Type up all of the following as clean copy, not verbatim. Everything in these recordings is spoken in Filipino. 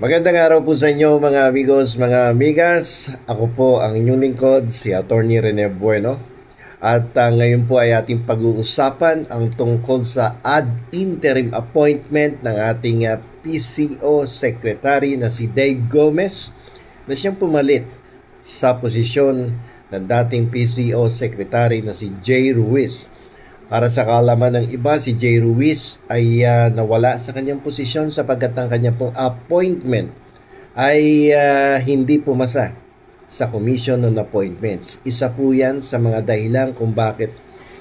Magandang araw po sa inyo mga amigos, mga amigas. Ako po ang inyong lingkod, si Attorney Rene Bueno. At ngayon po ay ating pag-uusapan ang tungkol sa ad interim appointment ng ating PCO Secretary na si Dave Gomez na siyang pumalit sa posisyon ng dating PCO Secretary na si Jay Ruiz. Para sa kaalaman ng iba, si Jay Ruiz ay nawala sa kanyang posisyon sapagkat ang kanyang pong appointment ay hindi pumasa sa Commission on Appointments. Isa po yan sa mga dahilan kung bakit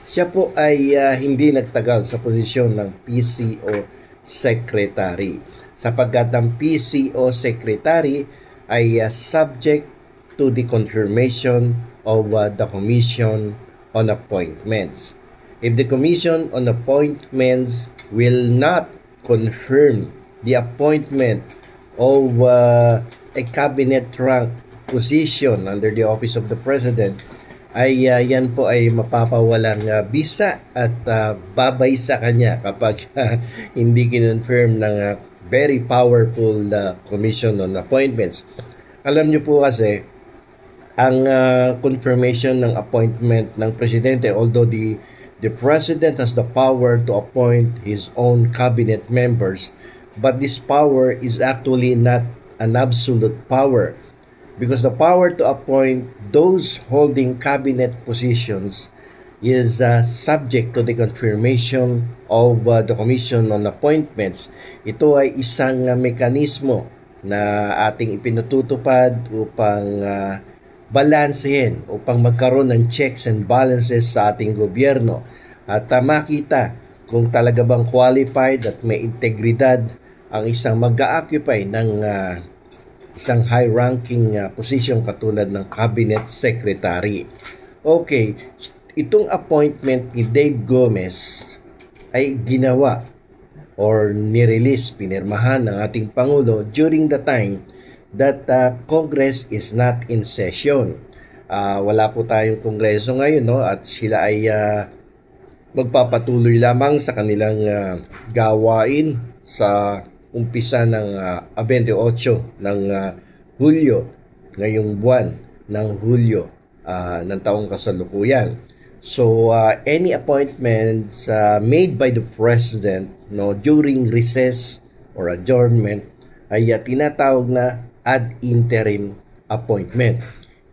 siya po ay hindi nagtagal sa posisyon ng PCO Secretary. Sapagkat ang PCO Secretary ay subject to the confirmation of the Commission on Appointments. If the Commission on Appointments will not confirm the appointment of a cabinet rank position under the office of the President, ay yan po ay mapapawalang bisa at babay sa kanya kapag hindi kinonfirm ng very powerful Commission on Appointments. Alam niyo po kasi, ang confirmation ng appointment ng Presidente, although the President has the power to appoint his own cabinet members, but this power is actually not an absolute power because the power to appoint those holding cabinet positions is subject to the confirmation of the Commission on Appointments. Ito ay isang mekanismo na ating ipinatutupad upang balansehin, upang magkaroon ng checks and balances sa ating gobyerno at makita kung talaga bang qualified at may integridad ang isang mag-a-occupy ng isang high-ranking position katulad ng Cabinet Secretary. Okay, itong appointment ni Dave Gomez ay ginawa or nirelease, pinirmahan ng ating Pangulo during the time that Congress is not in session. Wala po tayong Kongreso ngayon, no? At sila ay magpapatuloy lamang sa kanilang gawain sa umpisa ng 28 ng Hulyo, ngayong buwan ng Hulyo ng taong kasalukuyan. So any appointments made by the President, no, during recess or adjournment ay tinatawag na ad interim appointment.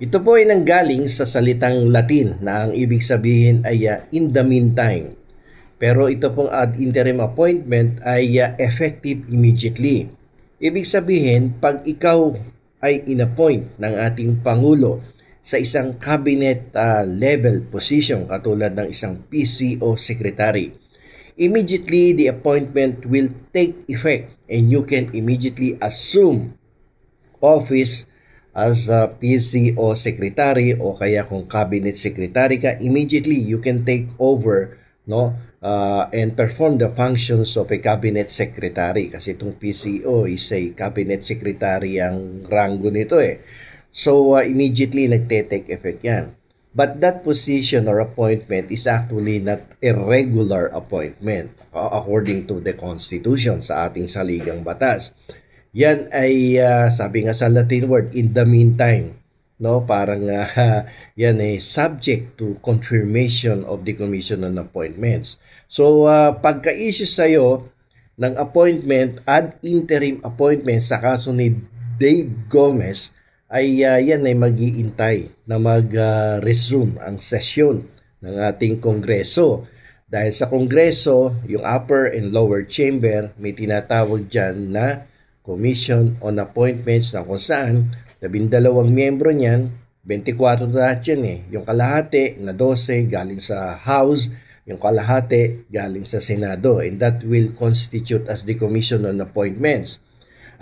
Ito po ay nanggaling sa salitang Latin na ang ibig sabihin ay in the meantime. Pero ito pong ad interim appointment ay effective immediately. Ibig sabihin, pag ikaw ay inappoint ng ating Pangulo sa isang cabinet level position katulad ng isang PCO secretary, immediately the appointment will take effect and you can immediately assume office as a PCO secretary o kaya kung cabinet secretary ka, immediately you can take over, no, and perform the functions of a cabinet secretary kasi itong PCO is a cabinet secretary ang rango nito eh. So immediately nagte-take effect yan. But that position or appointment is actually not a regular appointment according to the Constitution sa ating saligang batas. Yan ay sabi nga sa Latin word, in the meantime, no? Parang yan ay subject to confirmation of the Commission on Appointments. So pagka-issue sa'yo ng appointment, ad interim appointment sa kaso ni Dave Gomez, ay yan ay mag-iintay na mag-resume ang sesyon ng ating Kongreso. Dahil sa Kongreso, yung upper and lower chamber, may tinatawag dyan na Commission on Appointments na kung saan 12 miyembro niyan, 24 lahat yan eh. Yung kalahati na 12 galing sa House, yung kalahati galing sa Senado. And that will constitute as the Commission on Appointments.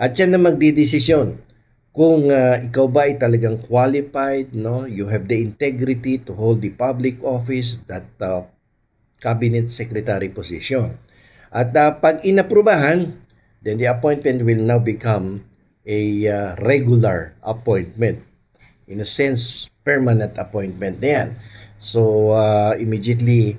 At yan na magdidesisyon kung ikaw ba ay talagang qualified, no? You have the integrity to hold the public office, that cabinet secretary position. At pag inaprubahan, then the appointment will now become a regular appointment. In a sense, permanent appointment na yan. So, immediately,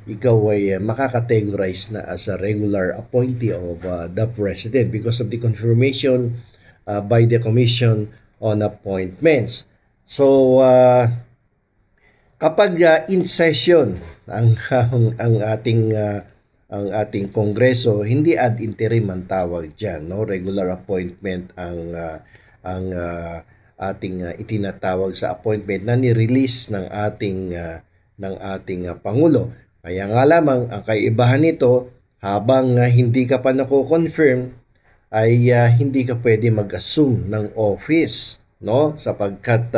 ikaw ay makakategorize na as a regular appointee of the President because of the confirmation by the Commission on Appointments. So, kapag in session ang ating Kongreso, hindi ad interim ang tawag diyan, no? Regular appointment ang ating itinatawag sa appointment na ni-release ng ating Pangulo. Kaya nga lamang ang kaibahan nito, habang hindi ka pa nako-confirm ay hindi ka pwede mag-assume ng office, no? Sapagkat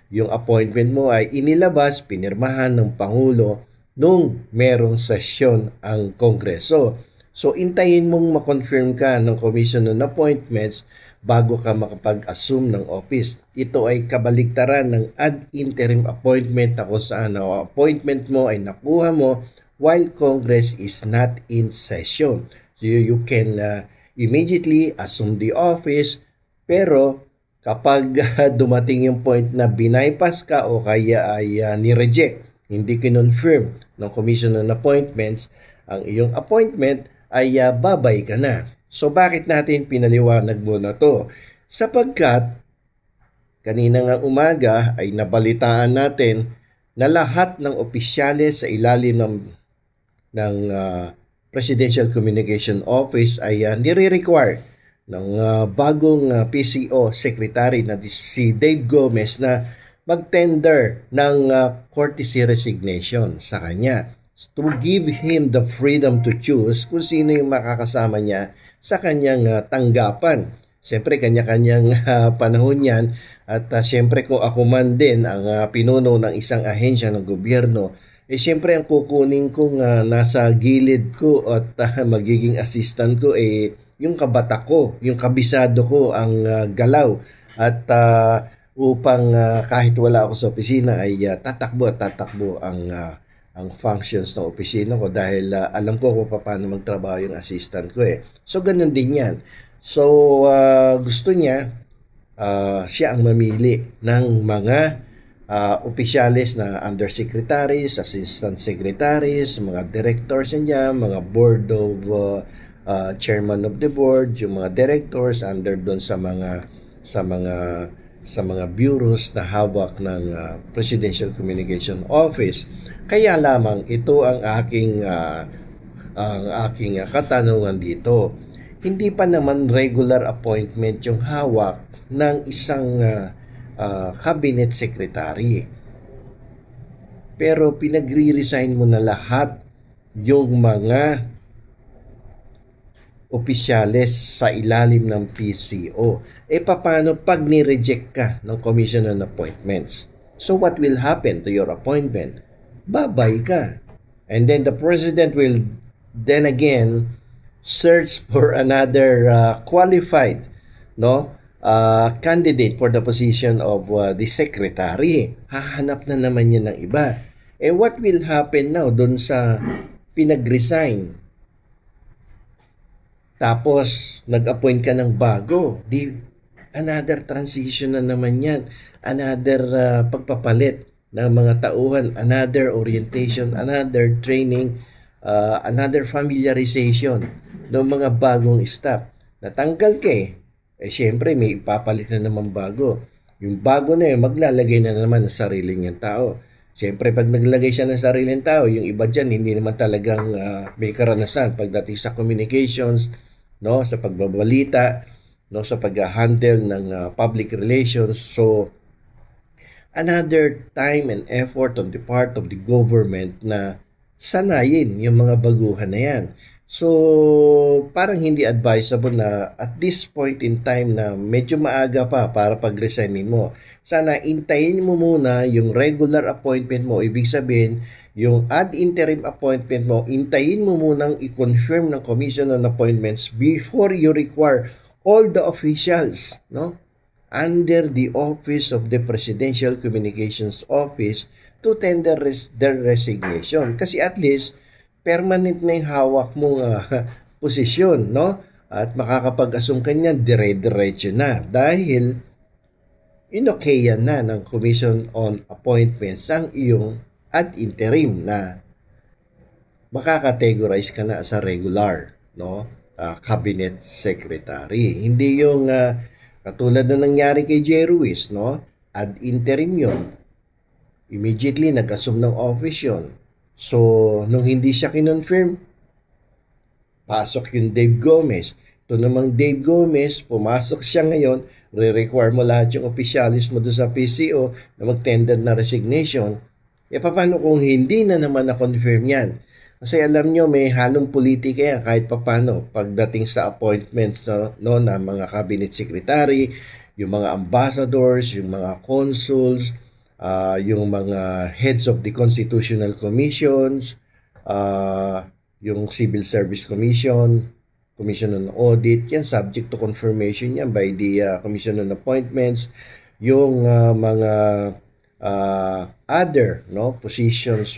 yung appointment mo ay inilabas, pinirmahan ng Pangulo nung merong sesyon ang Kongreso. So, intayin mong ma-confirm ka ng Commission on Appointments bago ka makapag-assume ng office. Ito ay kabaliktaran ng ad interim appointment na kung saan ang appointment mo ay nakuha mo while Congress is not in session. So, you can immediately assume the office, pero kapag dumating yung point na binaypass ka o kaya ay ni-reject, hindi kinonfirm ng Commission on Appointments ang iyong appointment, ay babay ka na. So bakit natin pinaliwanag muna to? Sapagkat kanina nga umaga ay nabalitaan natin na lahat ng opisyales sa ilalim ng Presidential Communication Office ay nire-require ng bagong PCO Secretary na si Dave Gomez na mag-tender ng courtesy resignation sa kanya to give him the freedom to choose kung sino yung makakasama niya sa kanyang tanggapan. Siyempre, kanya-kanyang panahon yan at siyempre kung ako man din ang pinuno ng isang ahensya ng gobyerno, siyempre ang kukunin kong nasa gilid ko at magiging assistant ko yung kabata ko, yung kabisado ko ang galaw at upang kahit wala ako sa opisina ay tatakbo ang functions ng opisina ko dahil alam ko kung paano magtrabaho yung assistant ko So ganun din yan. So gusto niya siya ang mamili ng mga opisyalis na undersecretaries, assistant secretaries, mga directors niya, mga board of chairman of the board, yung mga directors under doon sa mga bureaus na hawak ng Presidential Communication Office. Kaya lamang ito ang aking katanungan dito. Hindi pa naman regular appointment yung hawak ng isang cabinet secretary. Pero pinagre-resign mo na lahat yung mga opisyales sa ilalim ng PCO. Paano pag ni-reject ka ng Commission on Appointments? So what will happen to your appointment? Babay ka. And then the President will then again search for another qualified candidate for the position of the secretary. Hahanap na naman niya ng iba. What will happen now doon sa pinag-resign? Tapos, nag-appoint ka ng bago. Another transition na naman yan. Another pagpapalit ng mga tauhan. Another orientation. Another training. Another familiarization ng mga bagong staff. Natanggal ka syempre, may ipapalit na naman bago. Yung bago na yun, maglalagay na naman ng sariling yung tao. Siyempre, pag naglagay siya ng sariling tao, yung iba dyan, hindi naman talagang may karanasan pagdating sa communications, sa pagbabalita, sa pag-handle ng public relations. So, another time and effort on the part of the government na sanayin yung mga baguhan na yan. So, parang hindi advisable na at this point in time na medyo maaga pa para pag-resignin mo. Sana intayin mo muna yung regular appointment mo. Ibig sabihin, yung ad interim appointment mo, intayin mo munang i-confirm ng Commission on Appointments before you require all the officials, under the office of the Presidential Communications Office to tender their resignation. Kasi at least, permanent na yung hawak mong posisyon, At makakapag-assume ka niyan, dire-diretso na. Dahil, inokayan na ng Commission on Appointments ang iyong ad interim na makakategorize ka na as a regular, no? Cabinet secretary. Hindi yung katulad na nangyari kay J. Ruiz, no? Ad interim yun. Immediately nag-assume ng office yun. So, nung hindi siya kinonfirm, pasok yung Dave Gomez. Ito namang Dave Gomez, pumasok siya ngayon, re-require mo lahat yung opisyalis mo doon sa PCO na mag-tender na resignation. E paano kung hindi na naman na-confirm yan? Kasi alam nyo, may halong politika yan kahit papano pagdating sa appointments no, na mga cabinet secretary, yung mga ambassadors, yung mga consuls, yung mga heads of the constitutional commissions, yung Civil Service Commission, Commission on Audit, yan subject to confirmation yan by the Commission on Appointments, yung mga other no positions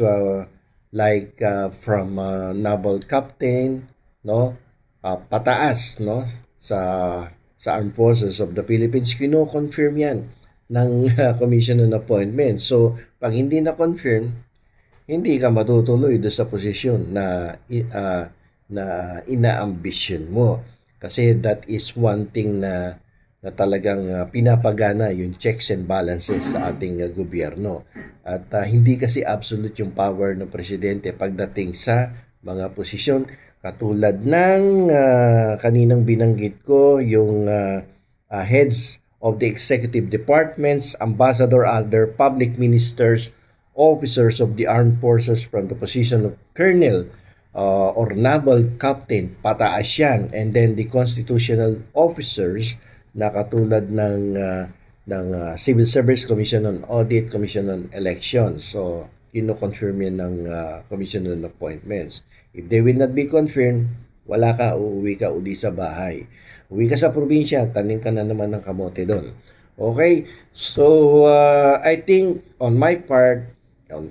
like from naval captain no pataas no sa Armed Forces of the Philippines, kino-confirm yan ng Commission on Appointments. So pag hindi na confirm, hindi ka matutuloy do sa posisyon na ina-ambition mo, kasi that is one thing na talagang pinapagana yung checks and balances sa ating gobyerno. At hindi kasi absolute yung power ng presidente pagdating sa mga posisyon katulad ng kaninang binanggit ko, yung heads of the executive departments, ambassador, other public ministers, officers of the armed forces from the position of colonel or naval captain, pataas yan. And then the constitutional officers na katulad ng Civil Service Commission on Audit, Commission on Elections. So, kino-confirm yan ng Commission on Appointments. If they will not be confirmed, wala ka, uuwi ka uli sa bahay. Uwi ka sa probinsya, tanim ka na naman ng kamote doon. Okay? So, I think on my part,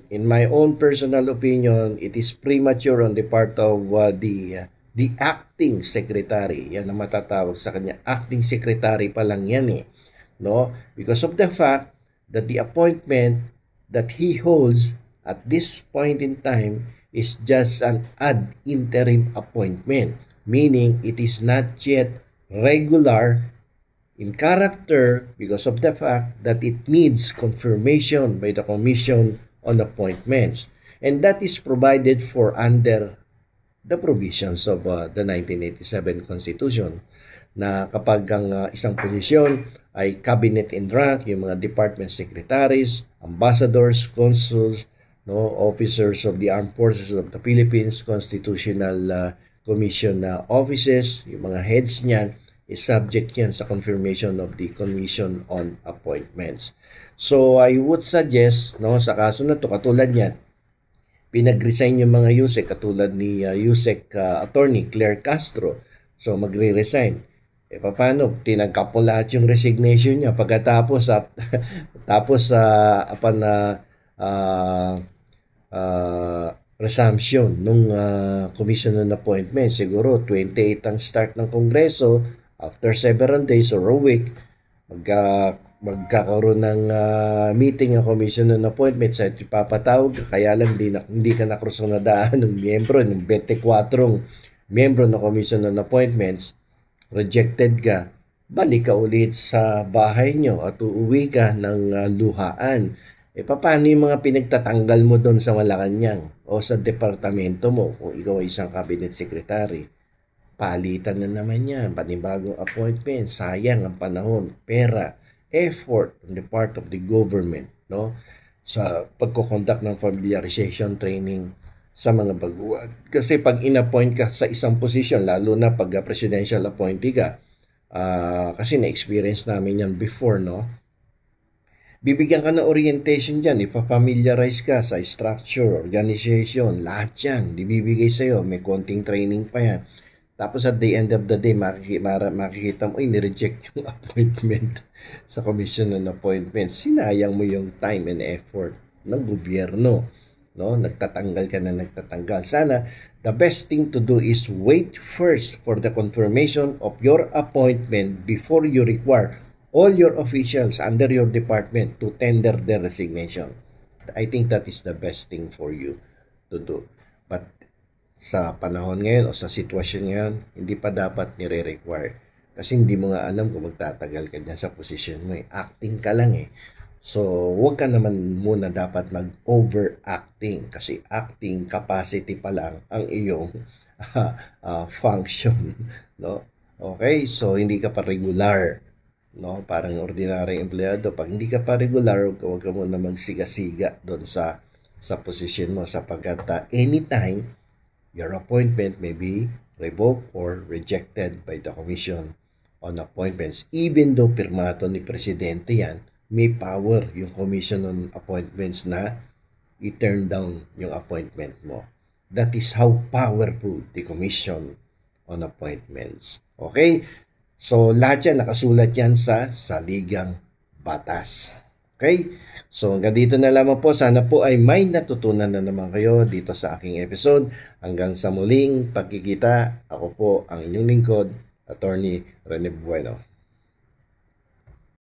in my own personal opinion, it is premature on the part of the acting secretary. Yan ang matatawag sa kanya. Acting secretary pa lang yan eh. No? Because of the fact that the appointment that he holds at this point in time is just an ad interim appointment. Meaning, it is not yet regular in character because of the fact that it needs confirmation by the Commission on Appointments. And that is provided for under the provisions of the 1987 Constitution, na kapag ang isang posisyon ay cabinet in rank, yung mga department secretaries, ambassadors, consuls, no, officers of the Armed Forces of the Philippines, Constitutional Commission offices, yung mga heads niyan, is subject yan sa confirmation of the Commission on Appointments. So I would suggest, no, sa kaso na to, katulad yan, pinag-resign yung mga Yusek, katulad ni Yusek Attorney Claire Castro. So magre-resign. E paano? Tinanggap mo lahat yung resignation niya pagkatapos tapos apan resumption nung Commission on Appointment. Siguro 28 ang start ng Kongreso. After several days or a week, magkakaroon ng meeting ang Commission on Appointment sa ipapatawag ka. Kaya lang hindi ka nakrusong na daan ng miyembro, ng 24 miyembro ng Commission on Appointments, rejected ka, balik ka ulit sa bahay nyo at uuwi ka ng luhaan. E paano yung mga pinagtatanggal mo doon sa Malacanang o sa departamento mo kung ikaw ay isang cabinet secretary? Palitan na naman yan, panibagong appointment, sayang ang panahon, pera, effort on the part of the government, no, sa pagko-conduct ng familiarization training sa mga baguhan. Kasi pag in-appoint ka sa isang position, lalo na pag presidential appointee ka, kasi na-experience namin yan before, no, bibigyan ka ng orientation dyan, ipa-familiarize ka sa structure, organization, lahat yan, bibigay sa'yo, may konting training pa yan. Tapos at the end of the day, makikita mo, nireject yung appointment sa Commission on Appointments. Sinayang mo yung time and effort ng gobyerno. No? Nagtatanggal ka na nagtatanggal. Sana, the best thing to do is wait first for the confirmation of your appointment before you require all your officials under your department to tender their resignation. I think that is the best thing for you to do. But sa panahon ngayon o sa sitwasyon ngayon, hindi pa dapat nire-require. Kasi hindi mo nga alam kung magtatagal ka dyan sa posisyon mo. Acting ka lang eh. So, huwag ka naman muna dapat mag-overacting kasi acting capacity pa lang ang iyong function, no? Okay, so hindi ka pa regular, no? Parang ordinaryong empleyado. Pag hindi ka pa regular, huwag ka muna magsiga-siga doon sa posisyon mo sapagkat anytime your appointment may be revoked or rejected by the Commission on Appointments. Even though pirmato ni Presidente yan, may power yung Commission on Appointments na i-turn down yung appointment mo. That is how powerful the Commission on Appointments. Okay? So, lahat yan, nakasulat yan sa saligang batas. Okay? So, hanggang dito na lamang po. Sana po ay may natutunan na naman kayo dito sa aking episode. Hanggang sa muling pagkikita, ako po ang inyong lingkod, Attorney Rene Bueno.